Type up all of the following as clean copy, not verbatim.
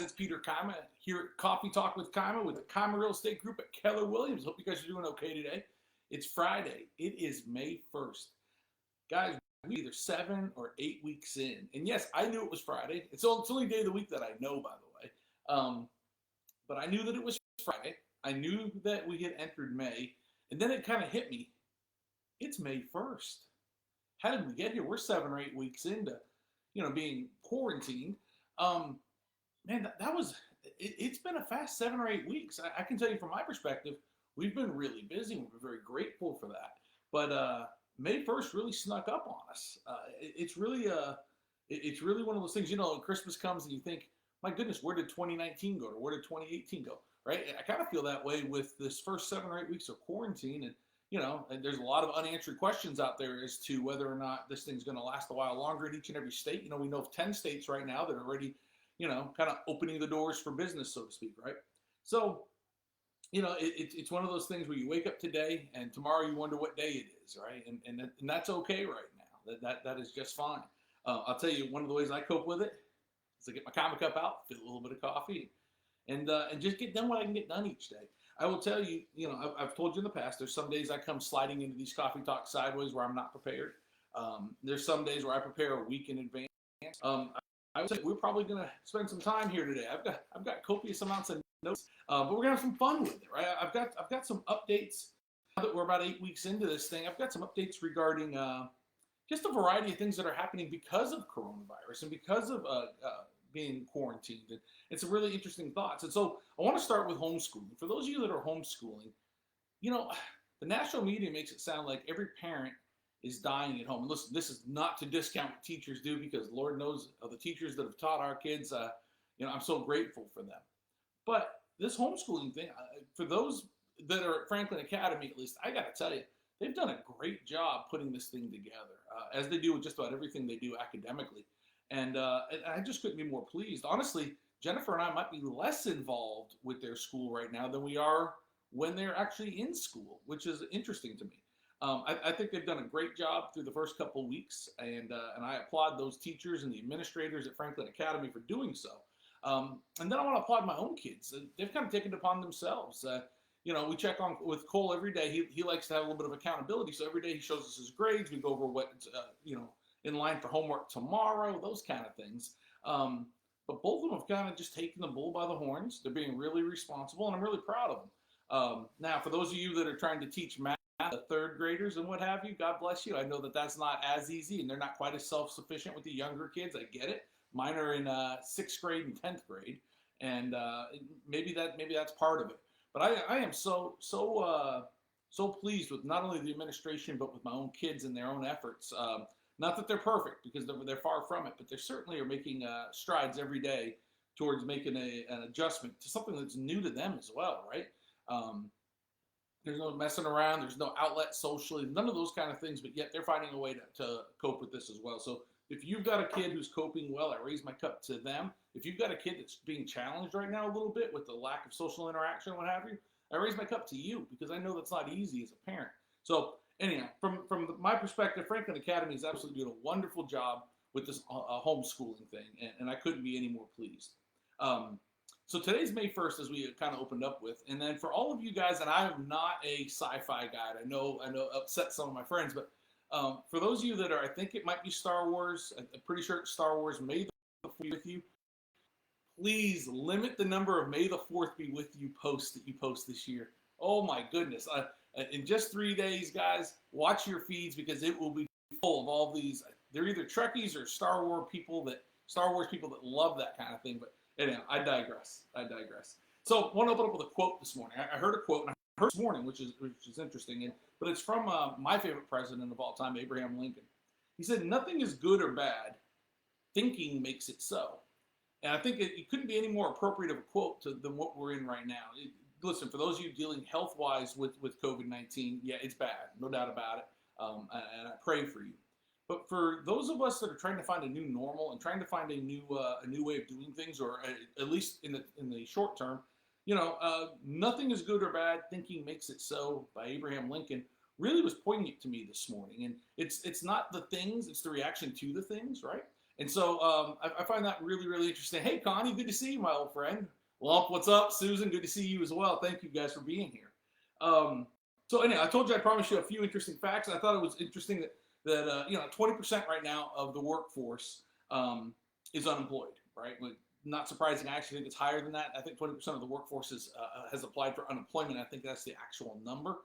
it's Peter Kima here at Coffee Talk with Kima with the Kima Real Estate Group at Keller Williams. Hope you guys are doing okay today. It's Friday. It is May 1st. Guys, we're either 7 or 8 weeks in. And yes, I knew it was Friday. It's the only day of the week that I know, by the way. But I knew that it was Friday. I knew that we had entered May. And then it kind of hit me. It's May 1st. How did we get here? We're 7 or 8 weeks into, being quarantined. Man, it's been a fast 7 or 8 weeks. I can tell you from my perspective, we've been really busy. We've been very grateful for that. But May 1st really snuck up on us. It's really one of those things, Christmas comes and you think, my goodness, where did 2019 go? Or where did 2018 go? Right? I kind of feel that way with this first 7 or 8 weeks of quarantine. And there's a lot of unanswered questions out there as to whether or not this thing's going to last a while longer in each and every state. We know of 10 states right now that are already, kind of opening the doors for business, so to speak, right? So, it's one of those things where you wake up today and tomorrow you wonder what day it is, right? And that's okay right now. That is just fine. I'll tell you, one of the ways I cope with it is I get my Kima cup out, fill a little bit of coffee, and just get done what I can get done each day. I will tell you, I've told you in the past, there's some days I come sliding into these coffee talks sideways where I'm not prepared. There's some days where I prepare a week in advance. I would say we're probably going to spend some time here today. I've got copious amounts of notes, but we're going to have some fun with it, right? I've got some updates. Now that we're about 8 weeks into this thing, I've got some updates regarding just a variety of things that are happening because of coronavirus and because of being quarantined, and some really interesting thoughts. And so I want to start with homeschooling. For those of you that are homeschooling, the national media makes it sound like every parent is dying at home. And listen, this is not to discount what teachers do, because Lord knows the teachers that have taught our kids, I'm so grateful for them. But this homeschooling thing, for those that are at Franklin Academy, at least, I got to tell you, they've done a great job putting this thing together, as they do with just about everything they do academically. And I just couldn't be more pleased. Honestly, Jennifer and I might be less involved with their school right now than we are when they're actually in school, which is interesting to me. I think they've done a great job through the first couple of weeks, and I applaud those teachers and the administrators at Franklin Academy for doing so. And then I want to applaud my own kids. They've kind of taken it upon themselves. We check on with Cole every day. He likes to have a little bit of accountability, so every day he shows us his grades. We go over what's in line for homework tomorrow, those kind of things. But both of them have kind of just taken the bull by the horns. They're being really responsible, and I'm really proud of them. Now, for those of you that are trying to teach math to third graders and what have you, God bless you. I know that that's not as easy, and they're not quite as self-sufficient with the younger kids. I get it. Mine are in 6th grade and 10th grade, and maybe that's part of it. But I am so pleased with not only the administration, but with my own kids and their own efforts. Not that they're perfect, because they're far from it, but they certainly are making strides every day towards making an adjustment to something that's new to them as well, right? There's no messing around. There's no outlet socially, none of those kind of things, but yet they're finding a way to cope with this as well. So if you've got a kid who's coping well, I raise my cup to them. If you've got a kid that's being challenged right now a little bit with the lack of social interaction and what have you, I raise my cup to you, because I know that's not easy as a parent. So anyhow, from my perspective, Franklin Academy is absolutely doing a wonderful job with this homeschooling thing, and I couldn't be any more pleased. So today's May 1st, as we kind of opened up with, and then for all of you guys, and I am not a sci-fi guy, I know upset some of my friends, but for those of you that are, I think it might be Star Wars, I'm pretty sure it's Star Wars, May the 4th be with you. Please limit the number of May the 4th be with you posts that you post this year. Oh my goodness. In just 3 days, guys, watch your feeds, because it will be full of all these. They're either Trekkies or Star Wars people that love that kind of thing. But anyhow, I digress. So I want to open up with a quote this morning. I heard a quote, and I heard this morning, which is interesting, but it's from my favorite president of all time, Abraham Lincoln. He said, "Nothing is good or bad. Thinking makes it so." And I think it couldn't be any more appropriate of a quote than what we're in right now. Listen, for those of you dealing health-wise with COVID-19, yeah, it's bad, no doubt about it, and I pray for you. But for those of us that are trying to find a new normal and trying to find a new way of doing things, or at least in the short term, Nothing is good or bad. Thinking makes it so by Abraham Lincoln really was poignant to me this morning. And it's not the things, it's the reaction to the things, right? And so I find that really, really interesting. Hey, Connie, good to see you, my old friend. Well, what's up, Susan? Good to see you as well. Thank you guys for being here. So anyway, I told you I promised you a few interesting facts. I thought it was interesting that 20% right now of the workforce is unemployed, right? Not surprising. I actually think it's higher than that. I think 20% of the workforce has applied for unemployment. I think that's the actual number.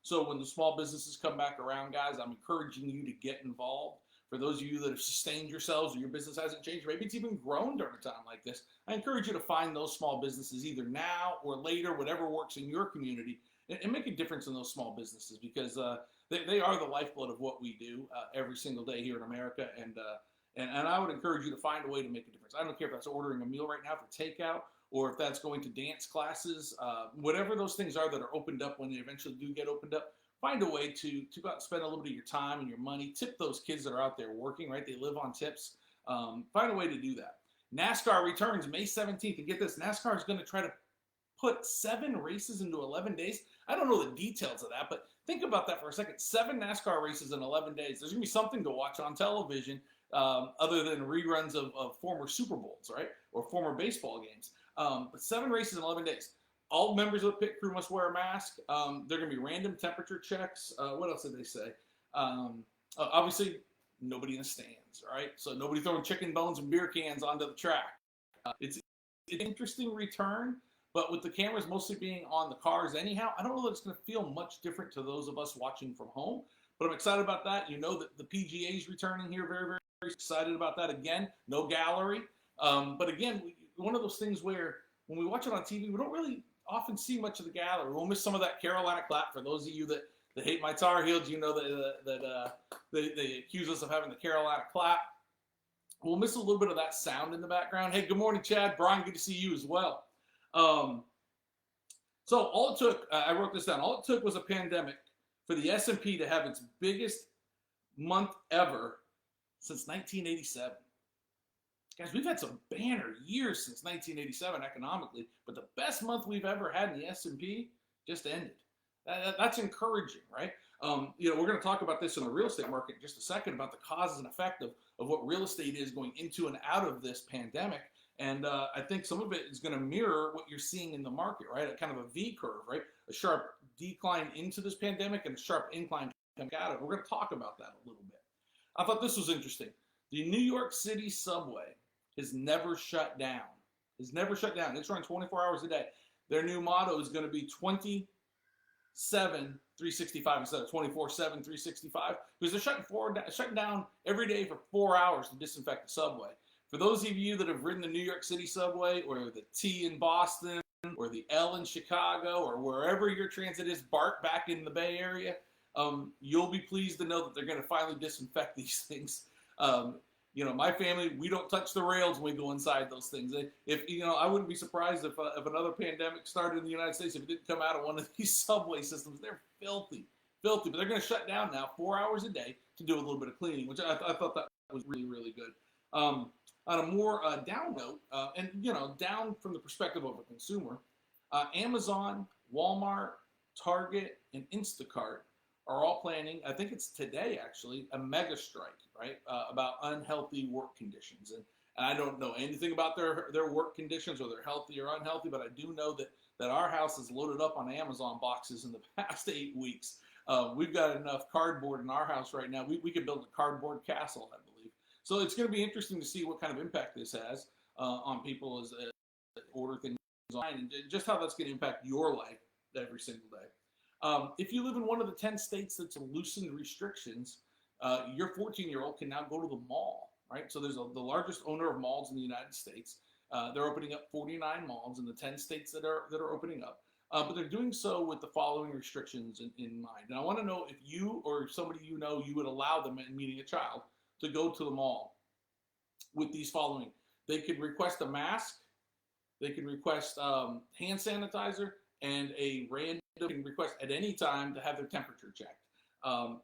So when the small businesses come back around, guys, I'm encouraging you to get involved. For those of you that have sustained yourselves or your business hasn't changed, maybe it's even grown during a time like this, I encourage you to find those small businesses either now or later, whatever works in your community, and make a difference in those small businesses, because they are the lifeblood of what we do every single day here in America. And I would encourage you to find a way to make a difference. I don't care if that's ordering a meal right now for takeout, or if that's going to dance classes, whatever those things are that are opened up when they eventually do get opened up. Find a way to go out and spend a little bit of your time and your money. Tip those kids that are out there working, right? They live on tips. Find a way to do that. NASCAR returns May 17th. And get this, NASCAR is going to try to put 7 races into 11 days. I don't know the details of that, but think about that for a second. 7 NASCAR races in 11 days. There's going to be something to watch on television other than reruns of former Super Bowls, right? Or former baseball games. But 7 races in 11 days. All members of the pit crew must wear a mask. There are going to be random temperature checks. What else did they say? Obviously, nobody in the stands, right? So nobody throwing chicken bones and beer cans onto the track. It's an interesting return, but with the cameras mostly being on the cars anyhow, I don't know that it's going to feel much different to those of us watching from home. But I'm excited about that. You know that the PGA is returning here. Very, very, very excited about that. Again, no gallery. But again, one of those things where when we watch it on TV, we don't really often see much of the gallery. We'll miss some of that Carolina clap. For those of you that hate my Tar Heels, you know that they accuse us of having the Carolina clap. We'll miss a little bit of that sound in the background. Hey, good morning, Chad. Brian, good to see you as well. So all it took, I wrote this down, all it took was a pandemic for the S&P to have its biggest month ever since 1987. Guys, we've had some banner years since 1987 economically, but the best month we've ever had in the S&P just ended. That's encouraging, right? We're going to talk about this in the real estate market in just a second, about the cause and effect of what real estate is going into and out of this pandemic. And I think some of it is going to mirror what you're seeing in the market, right? A kind of a V curve, right? A sharp decline into this pandemic and a sharp incline coming out of it. We're going to talk about that a little bit. I thought this was interesting. The New York City Subway has never shut down. It's never shut down. It's running 24 hours a day. Their new motto is going to be 27/365 instead of 24/7 365, because they're shutting down every day for 4 hours to disinfect the subway. For those of you that have ridden the New York City Subway, or the T in Boston, or the L in Chicago, or wherever your transit is, BART back in the Bay Area, you'll be pleased to know that they're going to finally disinfect these things. My family, we don't touch the rails when we go inside those things. I wouldn't be surprised if another pandemic started in the United States if it didn't come out of one of these subway systems. They're filthy. But they're going to shut down now 4 hours a day to do a little bit of cleaning, which I thought that was really, really good. On a more down note, down from the perspective of a consumer, Amazon, Walmart, Target, and Instacart are all planning, I think it's today actually, a mega strike, right, about unhealthy work conditions. And I don't know anything about their work conditions, or they're healthy or unhealthy, but I do know that our house is loaded up on Amazon boxes in the past 8 weeks. We've got enough cardboard in our house right now. We could build a cardboard castle, I believe. So it's going to be interesting to see what kind of impact this has on people as order things online, and just how that's going to impact your life every single day. If you live in one of the 10 states that's loosened restrictions, your 14-year-old can now go to the mall, right? So there's the largest owner of malls in the United States. They're opening up 49 malls in the 10 states that are opening up. But they're doing so with the following restrictions in mind. And I want to know if you or somebody you know, you would allow them, in meeting a child, to go to the mall with these following. They could request a mask. They could request hand sanitizer, and a random request at any time to have their temperature checked.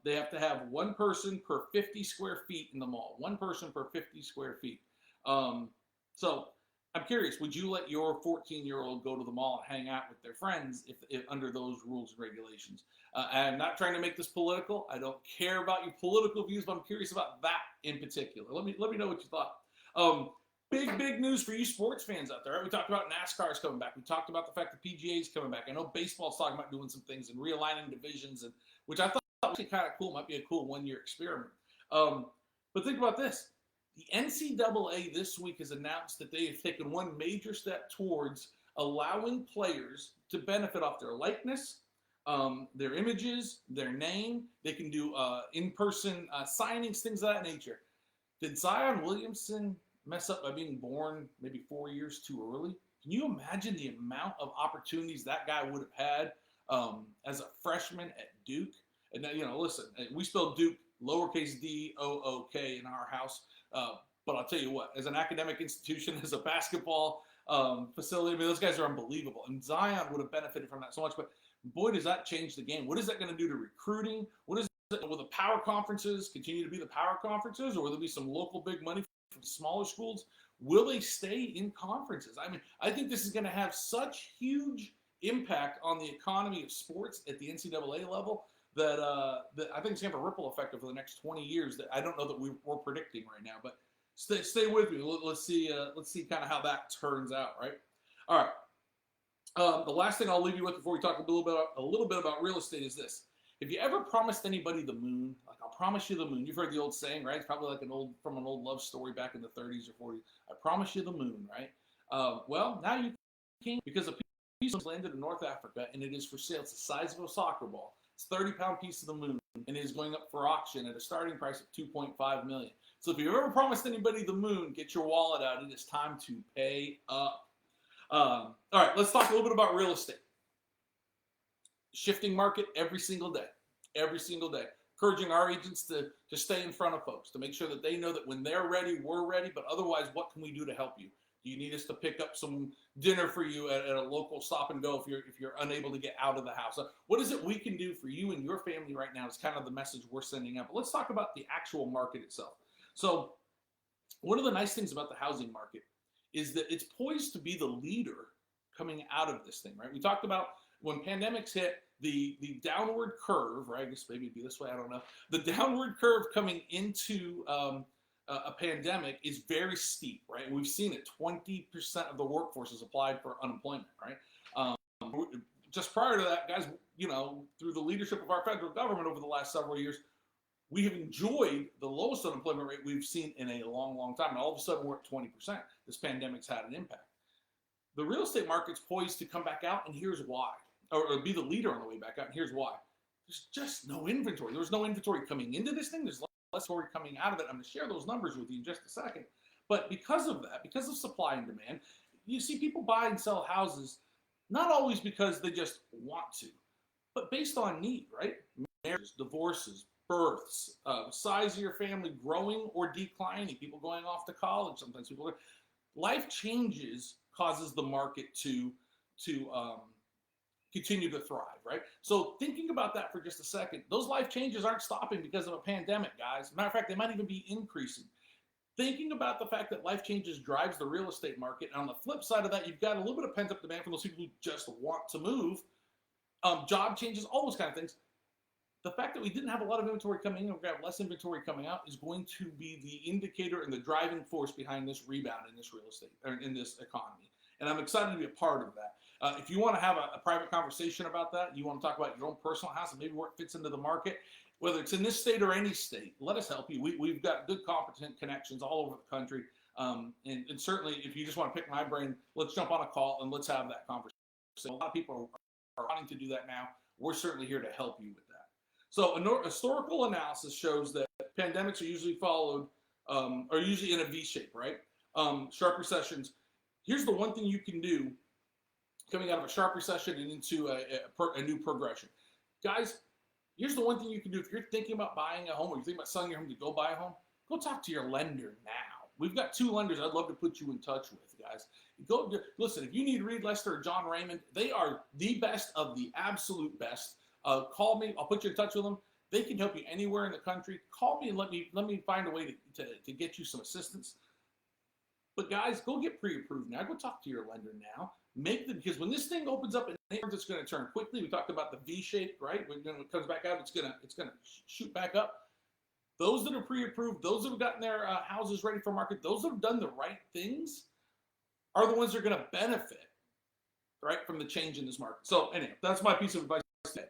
They have to have one person per 50 square feet in the mall. One person per 50 square feet. So I'm curious, would you let your 14-year-old go to the mall and hang out with their friends if under those rules and regulations? I'm not trying to make this political. I don't care about your political views, but I'm curious about that in particular. Let me know what you thought. Big news for you sports fans out there. Right? We talked about NASCAR's coming back. We talked about the fact that PGA's coming back. I know baseball's talking about doing some things and realigning divisions, and which I thought was kind of cool. Might be a cool one-year experiment. But think about this. The NCAA this week has announced that they have taken one major step towards allowing players to benefit off their likeness, their images, their name. They can do in-person signings, things of that nature. Did Zion Williamson mess up by being born maybe 4 years too early? Can you imagine the amount of opportunities that guy would have had as a freshman at Duke? And now, listen, we spell Duke lowercase D-O-O-K in our house. But I'll tell you what, as an academic institution, as a basketball facility, I mean, those guys are unbelievable. And Zion would have benefited from that so much. But boy, does that change the game. What is that going to do to recruiting? Will the power conferences continue to be the power conferences, or will there be some local big money from smaller schools? Will they stay in conferences? I mean, I think this is going to have such huge impact on the economy of sports at the NCAA level that I think it's going to have a ripple effect over the next 20 years that I don't know that we're predicting right now. But stay with me. Let's see kind of how that turns out, right? All right. The last thing I'll leave you with before we talk a little bit about real estate is this. If you ever promised anybody the moon, like I'll promise you the moon, you've heard the old saying, right? It's probably like from an old love story back in the 30s or 40s. I promise you the moon, right? Well, now you can, because a piece of landed in North Africa and it is for sale. It's the size of a soccer ball. It's a 30-pound piece of the moon, and it is going up for auction at a starting price of $2.5 million. So if you've ever promised anybody the moon, get your wallet out. It is time to pay up. All right, let's talk a little bit about real estate. Shifting market every single day. Encouraging our agents to stay in front of folks, to make sure that they know that when they're ready, we're ready. But otherwise, what can we do to help you? Do you need us to pick up some dinner for you at a local stop and go if you're unable to get out of the house? What is it we can do for you and your family right now is kind of the message we're sending out. But let's talk about the actual market itself. So one of the nice things about the housing market is that it's poised to be the leader coming out of this thing, right? We talked about when pandemics hit, the downward curve, right? I guess maybe it'd be this way, I don't know. The downward curve coming into a pandemic is very steep, right? We've seen it. 20% of the workforce is applied for unemployment, right? Just prior to that, guys, through the leadership of our federal government over the last several years, we have enjoyed the lowest unemployment rate we've seen in a long time. And all of a sudden, we're at 20%. This pandemic's had an impact. The real estate market's poised to come back out, and here's why. Or be the leader on the way back out, and here's why. There's just no inventory. There was no inventory coming into this thing. There's less inventory coming out of it. I'm going to share those numbers with you in just a second. But because of that, because of supply and demand, you see people buy and sell houses, not always because they just want to, but based on need, right? Marriages, divorces, births, size of your family growing or declining, people going off to college, sometimes life changes causes the market to continue to thrive, right? So thinking about that for just a second, those life changes aren't stopping because of a pandemic, guys. Matter of fact, they might even be increasing. Thinking about the fact that life changes drives the real estate market, and on the flip side of that, you've got a little bit of pent-up demand from those people who just want to move, job changes, all those kind of things. The fact that we didn't have a lot of inventory coming in and we're going to have less inventory coming out is going to be the indicator and the driving force behind this rebound in this real estate, or in this economy. And I'm excited to be a part of that. If you want to have a private conversation about that, you want to talk about your own personal house and maybe where it fits into the market, whether it's in this state or any state, let us help you. We've got good, competent connections all over the country. And certainly, if you just want to pick my brain, let's jump on a call and let's have that conversation. A lot of people are wanting to do that now. We're certainly here to help you with that. So a historical analysis shows that pandemics are usually are usually in a V shape, right? Sharp recessions. Here's the one thing you can do coming out of a sharp recession and into a new progression. Guys, here's the one thing you can do. If you're thinking about buying a home or you're thinking about selling your home to go buy a home, go talk to your lender now. We've got 2 lenders I'd love to put you in touch with, guys. Listen, if you need Reed Lester or John Raymond, they are the best of the absolute best. Call me. I'll put you in touch with them. They can help you anywhere in the country. Call me and let me find a way to get you some assistance. But guys, go get pre-approved now. Go talk to your lender now. Because when this thing opens up, it's going to turn quickly. We talked about the V shape, right? When it comes back out, it's going to shoot back up. Those that are pre-approved, those that have gotten their houses ready for market, those that have done the right things are the ones that are going to benefit, right, from the change in this market. So anyway, that's my piece of advice today.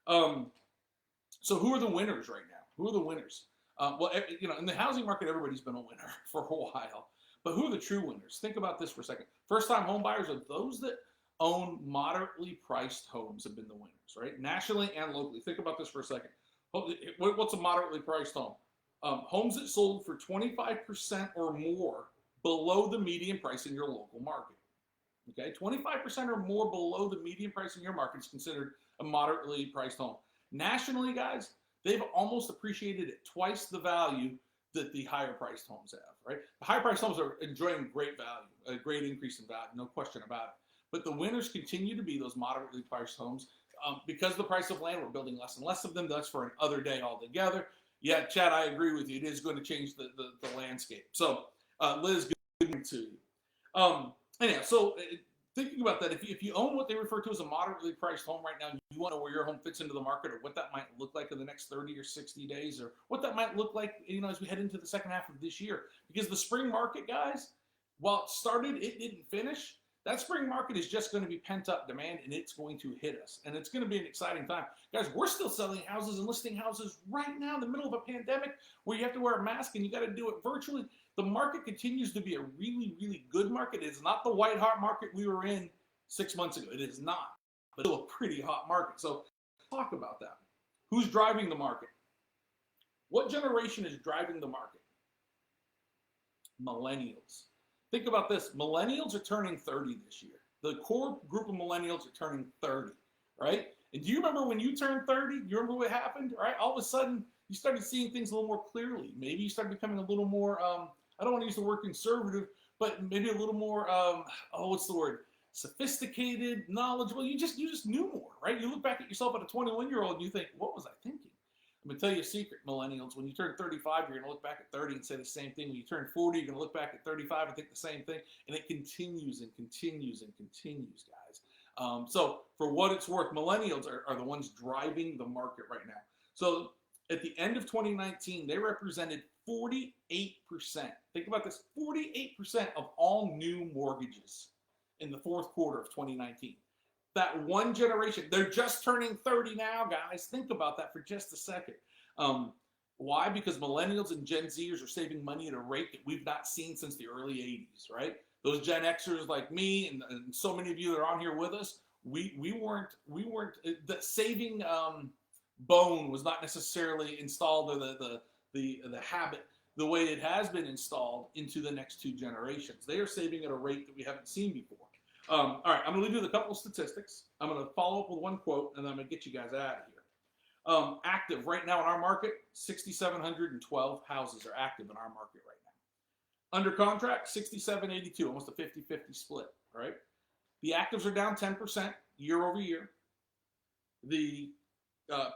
So who are the winners right now? Who are the winners? Well, in the housing market, everybody's been a winner for a while. But who are the true winners? Think about this for a second. First-time home buyers are those that own moderately priced homes have been the winners, right? Nationally and locally. Think about this for a second. What's a moderately priced home? Homes that sold for 25% or more below the median price in your local market. Okay, 25% or more below the median price in your market is considered a moderately priced home. Nationally, guys, they've almost appreciated at twice the value that the higher priced homes have, right? The higher priced homes are enjoying great value, a great increase in value, no question about it. But the winners continue to be those moderately priced homes. Because the price of land, we're building less and less of them. That's for another day altogether. Yeah, Chad, I agree with you. It is going to change the landscape. So, Liz, good morning to you. Anyhow, so thinking about that, if you own what they refer to as a moderately priced home right now, you want to know where your home fits into the market or what that might look like in the next 30 or 60 days or what that might look like, as we head into the second half of this year. Because the spring market, guys, while it started, it didn't finish. That spring market is just going to be pent-up demand, and it's going to hit us. And it's going to be an exciting time. Guys, we're still selling houses and listing houses right now in the middle of a pandemic where you have to wear a mask and you got to do it virtually. The market continues to be a really, really good market. It's not the white-hot market we were in 6 months ago. It is not, but still a pretty hot market. So talk about that. Who's driving the market? What generation is driving the market? Millennials. Think about this. Millennials are turning 30 this year. The core group of millennials are turning 30, right? And do you remember when you turned 30? Do you remember what happened, right? All of a sudden, you started seeing things a little more clearly. Maybe you started becoming a little more, I don't want to use the word conservative, but maybe a little more, what's the word? Sophisticated, knowledgeable. You just knew more, right? You look back at yourself at a 21-year-old and you think, what was I thinking? I'm going to tell you a secret, millennials. When you turn 35, you're going to look back at 30 and say the same thing. When you turn 40, you're going to look back at 35 and think the same thing. And it continues and continues and continues, guys. So for what it's worth, millennials are the ones driving the market right now. So at the end of 2019, they represented 48%. Think about this, 48% of all new mortgages in the fourth quarter of 2019. That one generation, they're just turning 30 now, guys. Think about that for just a second. Why? Because millennials and Gen Zers are saving money at a rate that we've not seen since the early 80s, right? Those Gen Xers like me and so many of you that are on here with us, we weren't the saving bone was not necessarily installed, or the habit the way it has been installed into the next two generations. They are saving at a rate that we haven't seen before. All right, I'm going to leave you with a couple of statistics. I'm going to follow up with one quote, and then I'm going to get you guys out of here. Active right now in our market, 6,712 houses are active in our market right now. Under contract, 6,782, almost a 50-50 split, right? The actives are down 10% year over year. The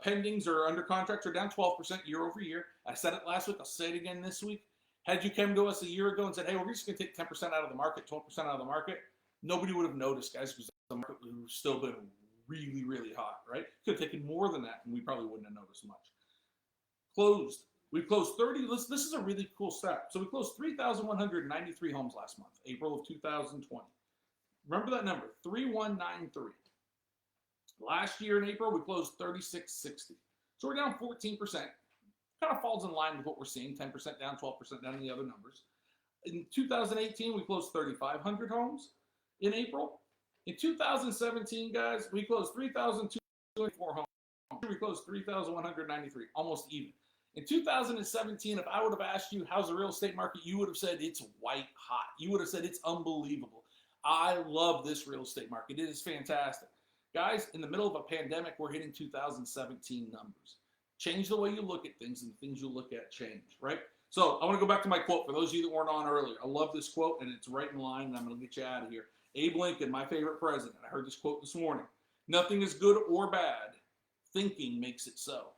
pendings or under contracts are down 12% year over year. I said it last week. I'll say it again this week. Had you come to us a year ago and said, hey, we're just going to take 10% out of the market, 12% out of the market, nobody would have noticed, guys, because the market would have still been really, really hot, right? Could have taken more than that, and we probably wouldn't have noticed much. We closed 30. This is a really cool stat. So we closed 3,193 homes last month, April of 2020. Remember that number, 3,193. Last year in April, we closed 3,660. So we're down 14%. Kind of falls in line with what we're seeing, 10% down, 12% down in the other numbers. In 2018, we closed 3,500 homes. In April. In 2017, guys, we closed 3,224 homes. We closed 3,193, almost even. In 2017, if I would have asked you how's the real estate market, you would have said it's white hot. You would have said it's unbelievable. I love this real estate market. It is fantastic. Guys, in the middle of a pandemic, we're hitting 2017 numbers. Change the way you look at things, and the things you look at change, right? So I want to go back to my quote for those of you that weren't on earlier. I love this quote, and it's right in line, and I'm going to get you out of here. Abe Lincoln, my favorite president. I heard this quote this morning. Nothing is good or bad. Thinking makes it so.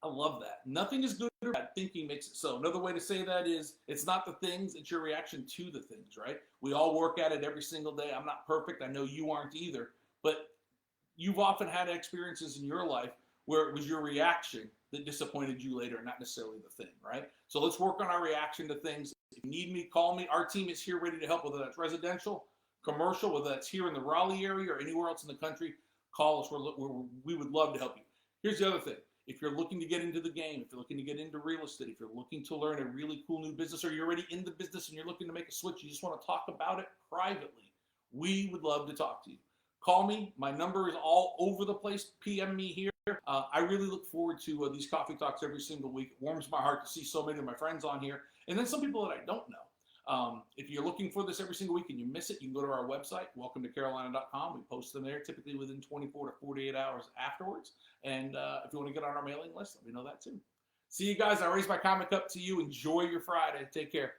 I love that. Nothing is good or bad. Thinking makes it so. Another way to say that is it's not the things, it's your reaction to the things, right? We all work at it every single day. I'm not perfect. I know you aren't either. But you've often had experiences in your life where it was your reaction that disappointed you later, not necessarily the thing, right? So let's work on our reaction to things. If you need me, call me. Our team is here ready to help, whether that's residential, commercial, whether that's here in the Raleigh area or anywhere else in the country. Call us. We would love to help you. Here's the other thing. If you're looking to get into the game, if you're looking to get into real estate, if you're looking to learn a really cool new business, or you're already in the business and you're looking to make a switch, you just want to talk about it privately, we would love to talk to you. Call me. My number is all over the place. PM me here. I really look forward to these coffee talks every single week. It warms my heart to see so many of my friends on here, and then some people that I don't know. If you're looking for this every single week and you miss it, you can go to our website, welcometocarolina.com. We post them there typically within 24 to 48 hours afterwards. And if you want to get on our mailing list, let me know that too. See you guys. I raise my comic cup to you. Enjoy your Friday. Take care.